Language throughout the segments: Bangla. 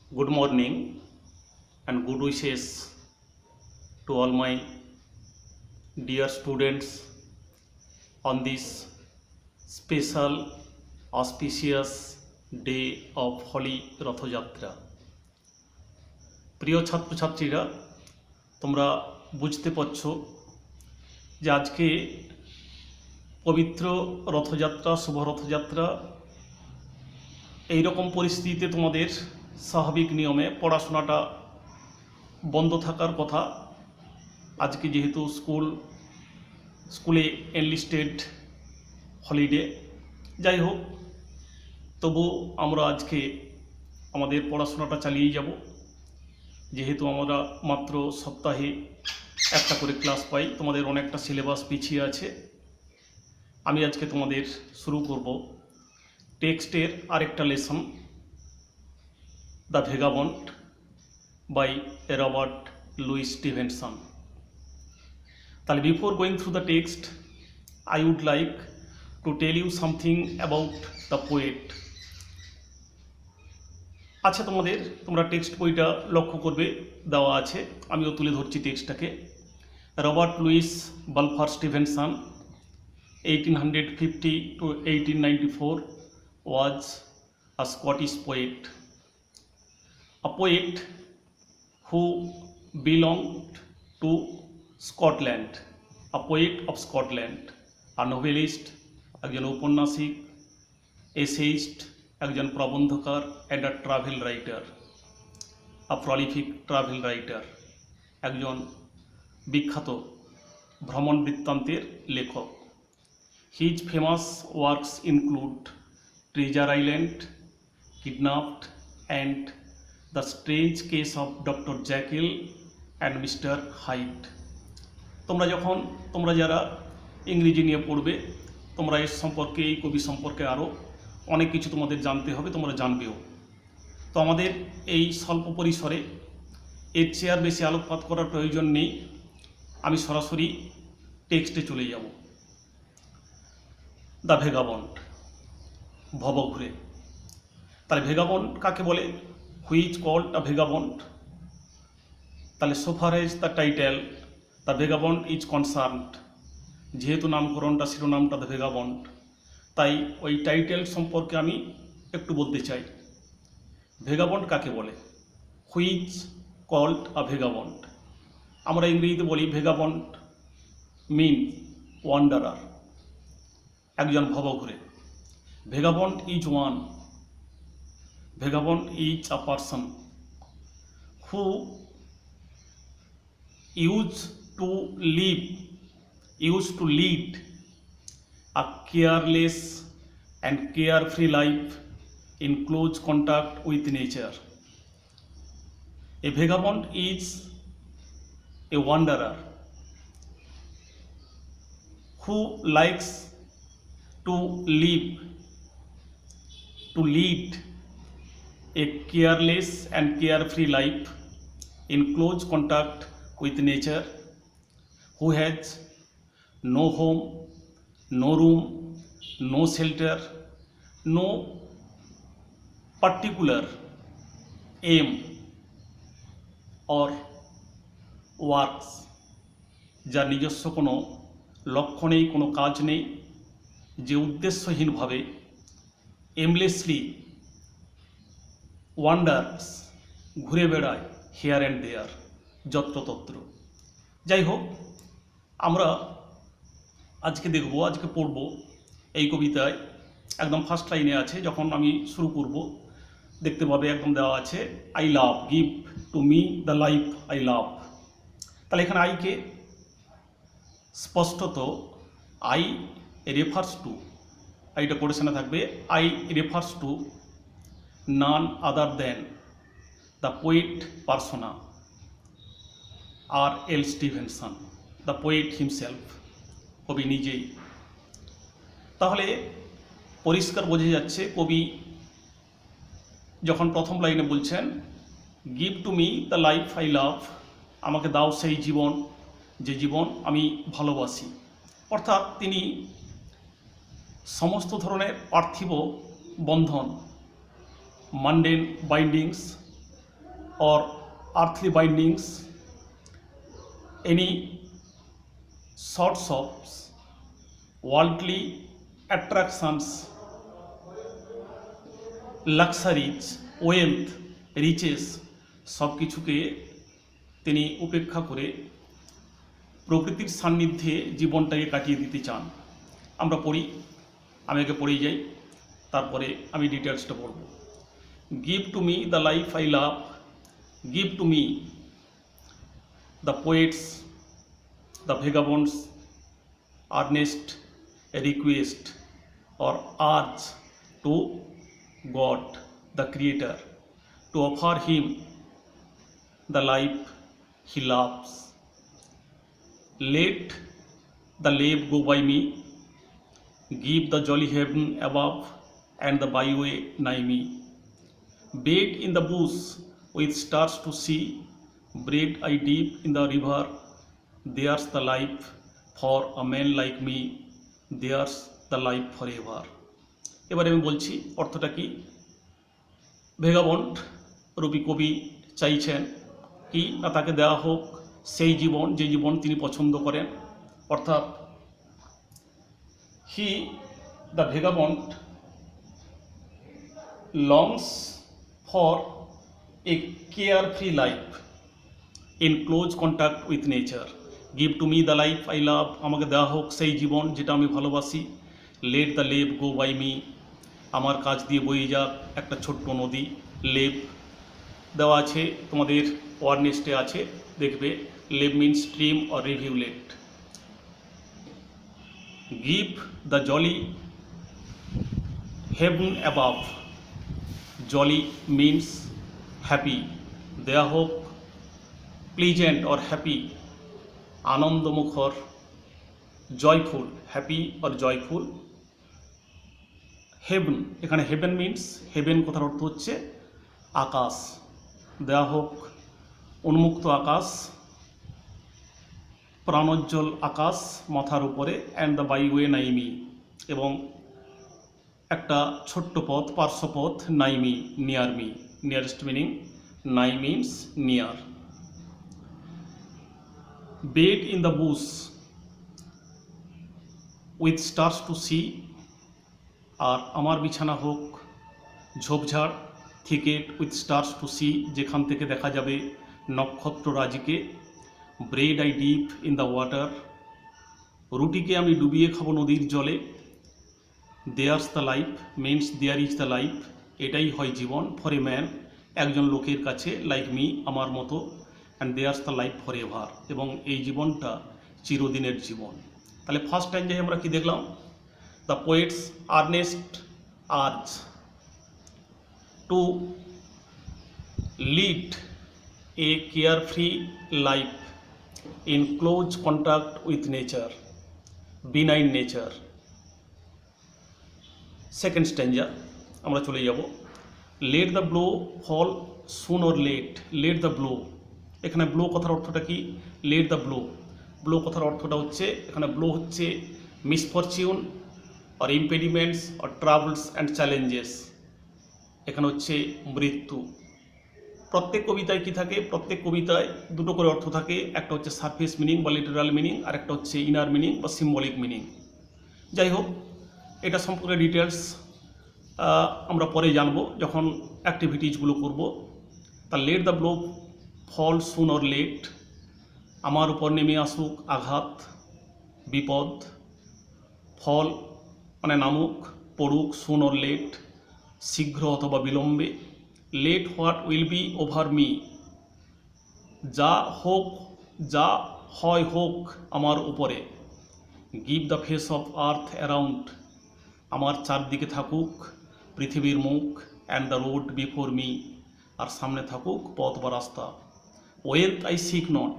Good morning and good wishes to all my dear students on this special auspicious day of Holy Rathyatra. প্রিয় ছাত্রছাত্রীরা, তোমরা বুঝতে পারছো যে আজকে পবিত্র রথযাত্রা, শুভ রথযাত্রা। এই রকম পরিস্থিতিতে তোমাদের স্বাভাবিক নিয়মে পড়াশোনাটা বন্ধ থাকার কথা। আজকে যেহেতু স্কুলে এনলিস্টেড হলিডে, যাই হোক, তবু আমরা আজকে আমাদের পড়াশোনাটা চালিয়ে যাব। যেহেতু আমরা মাত্র সপ্তাহে একটা করে ক্লাস পাই, তোমাদের অনেকটা সিলেবাস পিছিয়ে আছে। আমি আজকে তোমাদের শুরু করব টেক্সটের আরেকটা lesson, the vagabond by Robert Louis Stevenson. তাহলে before going through the text, I would like to tell you something about the poet. আচ্ছা, তোমরা টেক্সট বইটা লক্ষ্য করবে, দেওয়া আছে, আমিও তুলে ধরছি টেক্সটটাকে। Robert Louis Balfour Stevenson 1850 to 1894 was a Scottish poet, a poet who belonged to Scotland, a poet of Scotland, a novelist, একজন ঔপন্যাসিক, এসেইস্ট, একজন প্রবন্ধকার, and a travel writer, a prolific travel writer, একজন বিখ্যাত ভ্রমণ বৃত্তান্তের লেখক। His famous works include Treasure Island, Kidnapped, and The Strange Case of Dr. Jekyll and Mr. Hyde. তোমরা যারা ইংরেজি নিয়ে পড়বে, তোমরা এর সম্পর্কে, এই কবি সম্পর্কে আরও অনেক কিছু তোমাদের জানতে হবে, তোমরা জানবেও। তো আমাদের এই স্বল্প পরিসরে এর চেয়ে আর বেশি আলোকপাত করার প্রয়োজন নেই, আমি সরাসরি টেক্সটে চলে যাব। দ্য ভেগাবন্ড, ভবঘুরে। তাহলে ভেগাবন্ড কাকে বলে? Which called a vagabond? তাহলে so far as the title the vagabond is concerned, যেহেতু নামকরণটা, শিরোনামটা দ্য ভেগাবন্ড, তাই ওই টাইটেল সম্পর্কে আমি একটু বলতে চাই। ভেগাবন্ড কাকে বলে? Which called a vagabond. আমরা ইংরেজিতে বলি ভেগাবন্ড মিন ওয়ান্ডারার, একজন ভবঘুরে। Vagabond is one, vagabond is a person who used to lead a careless and carefree life in close contact with nature. A vagabond is a wanderer who likes to lead a careless and carefree life in close contact with nature, who has no home, no room, no shelter, no particular aim or works, যার নিজস্ব কোনো লক্ষ্য নেই, কোনো কাজ নেই, যে উদ্দেশ্যহীনভাবে এমলেসলি ওয়ান্ডার্স, ঘুরে বেড়ায় হিয়ার অ্যান্ড দেয়ার, যত্রতত্র। যাই হোক, আমরা আজকে পড়ব এই কবিতায় একদম ফার্স্ট লাইনে আছে। যখন আমি শুরু করব দেখতে পাবে একদম দেওয়া আছে I love, give to me the life I লাভ। তাহলে এখানে আইকে স্পষ্টত আই রেফার্স টু, আইটা কোটেশনে থাকবে, I refers to none other than the poet persona R L. Stevenson, the poet himself, কবি নিজেই। তাহলে পরিষ্কার বোঝা যাচ্ছে কবি যখন প্রথম লাইনে বলছেন give to me the life I love, আমাকে দাও সেই জীবন, যে জীবন আমি ভালোবাসি। অর্থাৎ তিনি সমস্ত ধরনের পার্থিব বন্ধন, mundane bindings, or earthly bindings, any sorts of worldly attractions, luxuries, wealth, riches সব কিছুকে তিনি উপেক্ষা করে প্রকৃতির সান্নিধ্যে জীবনটাকে কাটিয়ে দিতে চান। আমরা পড়ি, আমি আগে পড়েই যাই, তারপরে আমি ডিটেলসটা পড়ব। Give to me the life I love, give to me the poet's, the vagabond's earnest request or urge to God the Creator to offer him the life he loves. Let the lave go by me, give the jolly heaven above and the byway nigh me. Bathe in the bush with stars to see, bread I dip in the river, there's the life for a man like me, there's the life forever. এবারে আমি বলছি অর্থটা কি। ভেগাবন্ড রূপী কবি চাইছেন কি না তাকে দেওয়া হোক সেই জীবন যে জীবন তিনি পছন্দ করেন, অর্থাৎ he the vagabond longs for a carefree life in close contact with nature. Give to me the life I love, আমাকে দেওয়া হোক সেই জীবন যেটা আমি ভালোবাসি। Let the lave go by me, আমার কাছ দিয়ে বয়ে যাক একটা ছোট্ট নদী। লেভ দেওয়া আছে তোমাদের ওয়ারনেস্টে আছে, দেখবে lave means stream or rivulet. Give the jolly heaven above, jolly means happy, দেওয়া হোক প্লিজেন্ট অর হ্যাপি, আনন্দমুখর, joyful, happy or joyful. Heaven, এখানে হেভেন মিনস, হেভেন কথার অর্থ হচ্ছে আকাশ, দেওয়া হোক উন্মুক্ত আকাশ, প্রাণোজ্জ্বল আকাশ মাথার উপরে, অ্যান্ড দ্য বাইওয়ে নাইমি, এবং একটা ছোট্ট পথ, পার্শ্বপথ, nigh me near me, nearest meaning, nigh means near. Bed in the bush with stars to see, আর আমার বিছানা হোক ঝোপঝাড়, thicket with stars to see, যেখান থেকে দেখা যাবে নক্ষত্ররাজিকে। Bread I dip in the water, রুটিকে আমি ডুবিয়ে খাবো নদীর জলে। There's the life means there is the life, এটাই হয় জীবন, ফর এ ম্যান, একজন লোকের কাছে, লাইক মি, আমার মতো, and there's the life for ever, এবং এই জীবনটা চিরদিনের জীবন। তাহলে ফার্স্ট টাইম যাই আমরা কি দেখলাম, the poet's earnest urge to lead a carefree life in close contact with nature, benign nature. Second stanza আমরা চলে যাব। Let the blow fall soon or late, let the blow, এখানে ব্লো কথার অর্থটা কি, লেট দ্য ব্লো, ব্লো কথার অর্থটা হচ্ছে, এখানে ব্লো হচ্ছে মিসফরচিউন আর ইম্পেডিমেন্টস আর ট্রাভেলস অ্যান্ড চ্যালেঞ্জেস, এখানে হচ্ছে মৃত্যু। প্রত্যেক কবিতায় কি থাকে, প্রত্যেক কবিতায় দুটো করে অর্থ থাকে, একটা হচ্ছে সারফেস মিনিং বা লিটারাল মিনিং, আর একটা হচ্ছে ইনার মিনিং বা সিম্বলিক মিনিং। যাই হোক, এটা সম্পর্কে ডিটেলস আমরা পরে জানবো যখন অ্যাক্টিভিটিসগুলো করব। তা let the blow fall soon or late, আমার উপর নেমে আসুক আঘাত, বিপদ, ফল মানে নামুক, পড়ুক, সুন অর লেট শীঘ্র অথবা বিলম্বে। Let what will be over me, যা হোক, যা হয় হোক আমার উপরে। Give the face of earth around, আমার চারদিকে থাকুক পৃথিবীর মুখ, and the road before me, আর সামনে থাকুক পথ বা রাস্তা। ওয়েলথ আই সিক নট,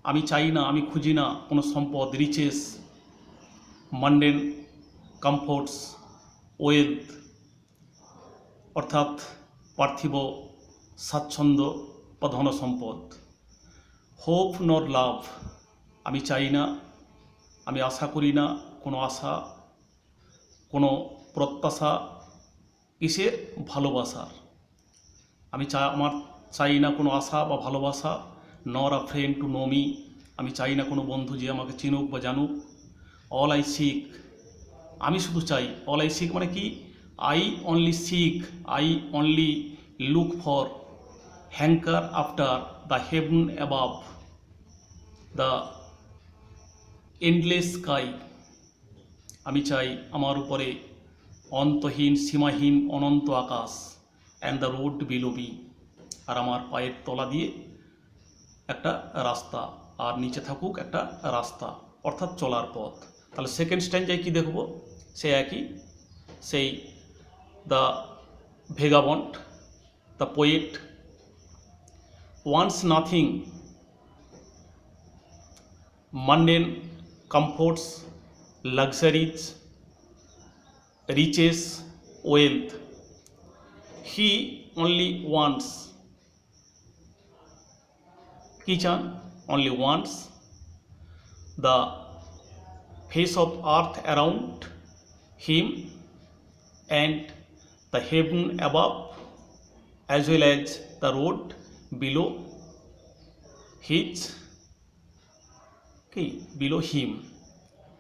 আমি চাই না, আমি খুঁজি না কোনো সম্পদ, রিচেস, মান্ডেন কমফোর্টস, ওয়েলথ অর্থাৎ পার্থিব স্বাচ্ছন্দ্য বা ধন সম্পদ। হোপ নর লাভ, আমি চাই না, আমি আশা করি না কোনো আশা, কোনো প্রত্যাশা, কিসের, ভালোবাসার। আমি আমার চাই না কোনো আশা বা ভালোবাসা, নর আ ফ্রেন্ড টু নো মি, আমি চাই না কোনো বন্ধু যে আমাকে চিনুক বা জানুক। অল আই সিক, আমি শুধু চাই। অল আই সিক মানে কি? I only seek, I only look for, hanker after the heaven above, the endless sky, আমি চাই আমার উপরে অন্তহীন সীমাহীন অনন্ত আকাশ, and the road below me, আর আমার পায়ের তলা দিয়ে একটা রাস্তা, আর নিচে থাকুক একটা রাস্তা, অর্থাৎ চলার পথ। তাহলে সেকেন্ড স্ট্যান্ডায় কি দেখব? সে একই, সেই the vagabond, the poet wants nothing mundane comforts, luxuries, riches, wealth. He only wants, কি চান? only wants the face of earth around him and the heaven above, as well as the road below his, কি বিলো হিম,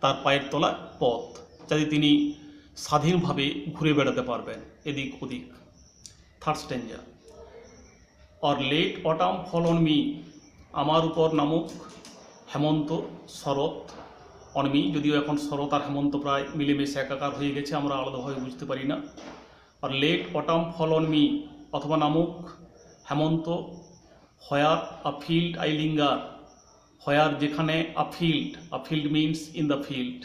তার পায়ের তলা পথ, যাতে তিনি স্বাধীনভাবে ঘুরে বেড়াতে পারবেন এদিক ওদিক। Third stanza, or let autumn fall on me, আমার উপর নামুক হেমন্ত শরৎ, অন মি, যদিও এখন শরৎ আর হেমন্ত প্রায় মিলেমিশে একাকার হয়ে গেছে, আমরা আলাদাভাবে বুঝতে পারি না। আর let autumn fall on me, অথবা নামুক হেমন্ত, where afield I linger, where যেখানে, afield means in the field,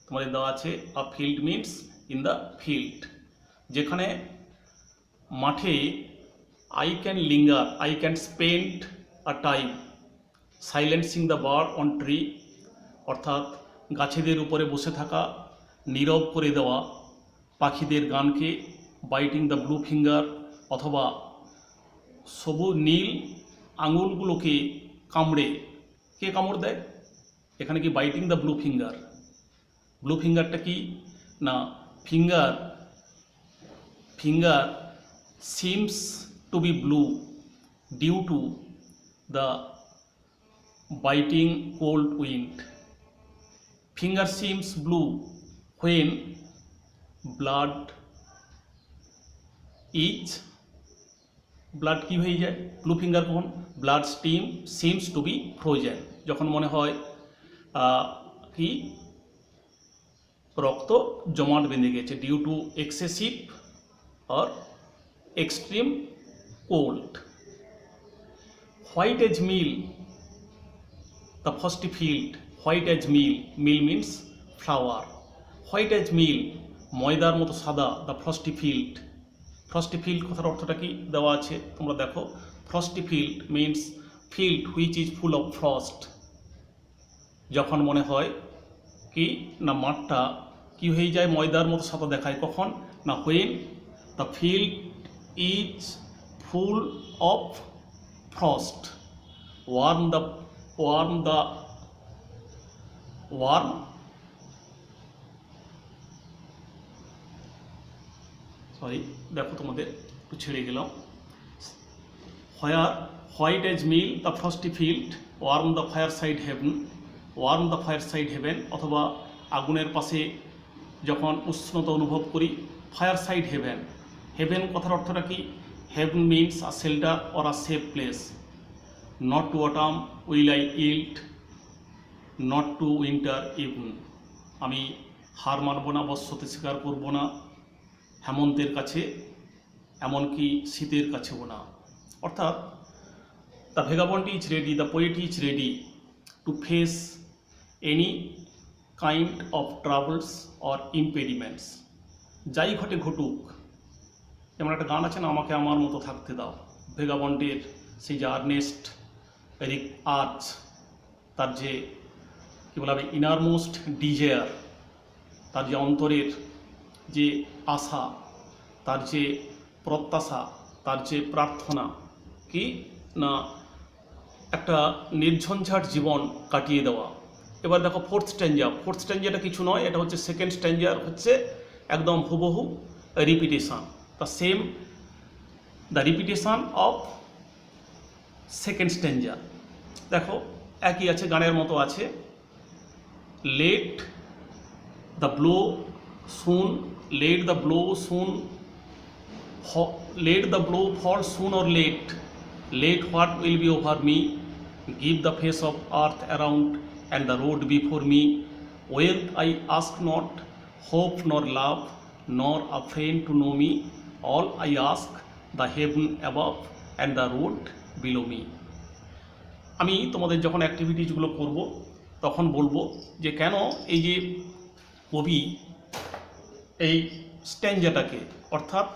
তোমাদের দেওয়া আছে afield means in the field, যেখানে মাঠে, I can linger, I can spend a time silencing the bird on tree, অর্থাৎ গাছেদের উপরে বসে থাকা, নীরব করে দেওয়া পাখিদের গানকে, বাইটিং দ্য ব্লু ফিঙ্গার, অথবা সবুজ নীল আঙুলগুলোকে কামড়ে, কে কামড় দেয়? এখানে কি biting the blue finger, blue ফিঙ্গারটা কি না, finger seems to be blue due to the biting cold wind, finger seems blue when blood কি হয়ে যায়? ব্লু ফিঙ্গার কখন? Blood seems to be frozen, যখন মনে হয় কি রক্ত জমাট বেঁধে গেছে, ডিউ টু এক্সেসিভ আর extreme cold. White as meal, the frosty field, white as meal, meal means flour, white as meal, ময়দার মতো সাদা, the frosty field, frosty field কথার অর্থটা কি দেওয়া আছে তোমরা দেখো। Frosty field means field which is full of frost, যখন মনে হয় কি না মাঠটা কি হয়ে যায়, ময়দার মতো সাদা দেখায়, কখন না, when the field is full of frost, warm দেখো তোমাদের একটু ছেড়ে গেলাম। White as meal the frosty field, warm the fireside heaven, অথবা আগুনের পাশে যখন উষ্ণতা অনুভব করি, ফায়ার সাইড হেভেন কথার অর্থটা কি? Heaven means a shelter or a safe place. Not to autumn will I yield, not to winter even, আমি হার মানব না, বর্ষতে স্বীকার করব না হেমন্তের কাছে, এমনকি শীতের কাছেও না। অর্থাৎ the vagabond is ready, the poet is ready to face any kind of travails or impediments, যাই ঘটে ঘটুক। যেমন একটা গান আছে না, আমাকে আমার মতো থাকতে দাও, ভেগাবন্ডের সেই যে আর্নেস্ট এরিক আর্চ, তার যে কী বলা হবে ইনারমোস্ট ডিজায়ার, তার যে অন্তরের যে আশা, তার যে প্রত্যাশা, তার যে প্রার্থনা, কি না একটা নির্ঝঞ্ঝাট জীবন কাটিয়ে দেওয়া। এবার দেখো ফোর্থ স্ট্যাঞ্জাটা কিছু নয়, এটা হচ্ছে সেকেন্ড স্ট্যাঞ্জার, হচ্ছে একদম হুবহু repetition, the repetition of second stanza. দেখো একই আছে, গানের মতো আছে। Let the blow soon, let the blow soon, let the blow fall soon or late, let what will be over me, give the face of earth around and the road before me, wealth I ask not, hope nor love, nor a friend to know me, all I ask the heaven above and the road below me. আমি তোমাদের যখন অ্যাক্টিভিটিসগুলো করব তখন বলবো যে কেন এই যে কবি এই স্ট্যাঞ্জাটাকে অর্থাৎ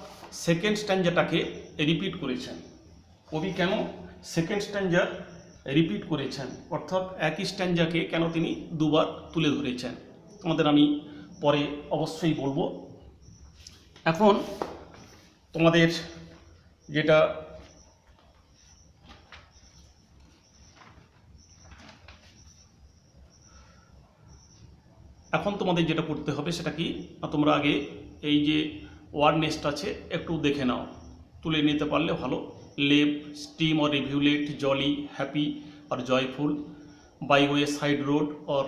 সেকেন্ড স্ট্যাঞ্জাটাকে রিপিট করেছেন। কবি কেন সেকেন্ড স্ট্যাঞ্জার রিপিট করেছেন, অর্থাৎ একই স্ট্যাঞ্জাকে কেন তিনি দুবার তুলে ধরেছেন, তোমাদের আমি পরে অবশ্যই বলবো। এখন তোমাদের যেটা করতে হবে সেটা কি, তোমরা আগে এই যে ওয়ার্ড নেস্ট আছে একটু দেখে নাও, তুলে নিতে পারলে ভালো। Lave, stream or rivulet, jolly, happy or joyful, byway side road or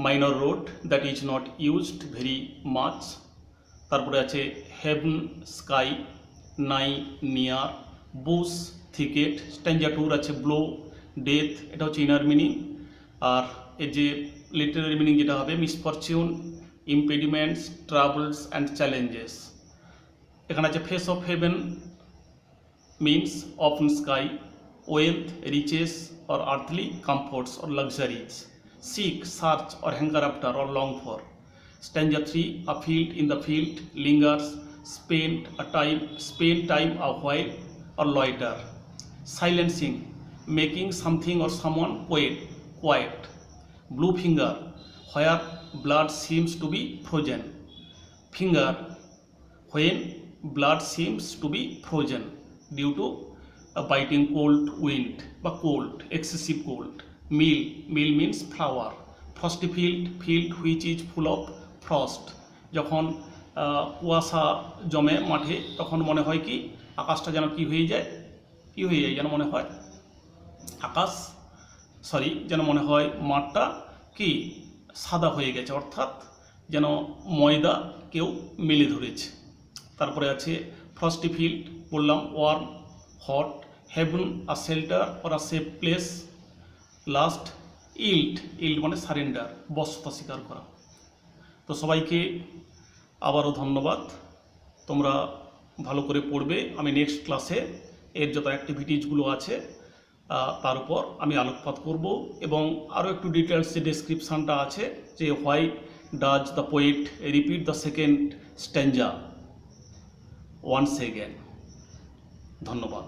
minor road that is not used very much. তারপরে আছে heaven, sky, nigh, near, bush, thicket. Stanza টুর আছে ব্লো, ডেথ, এটা হচ্ছে ইনার মিনিং। আর এই যে লিটারারি মিনিং যেটা হবে misfortune, impediments, travails and challenges. এখানে আছে face of heaven means open sky, wealth, riches or earthly comforts or luxuries, seek, search or hanker after or long for. Stanza 3, afield in the field, lingers, spend time a while or loiter. Silencing, making something or someone quiet. Blue finger, where blood seems to be frozen. Finger, when blood seems to be frozen due to a biting cold wind বা cold, excessive cold. Meal means flower. Frosty field which is full of frost. যখন কুয়াশা জমে মাঠে তখন মনে হয় কি আকাশটা যেন কি হয়ে যায় যেন মনে হয় যেন মনে হয় মাঠটা কি সাদা হয়ে গেছে, অর্থাৎ যেন ময়দা কেউ মেলে ধরেছে। তারপরে আছে ফ্রস্টি ফিল্ড, বললাম warm, hot, heaven, a shelter or a safe place. Last yield মানে সারেন্ডার, বশ্যতা স্বীকার করা। তো সবাইকে আবারও ধন্যবাদ, তোমরা ভালো করে পড়বে। আমি নেক্সট ক্লাসে এর যত অ্যাক্টিভিটিসগুলো আছে তার উপর আমি আলোকপাত করব এবং আরও একটু ডিটেলস যে ডেসক্রিপশানটা আছে যে why does the poet repeat the second stanza once again. ধন্যবাদ।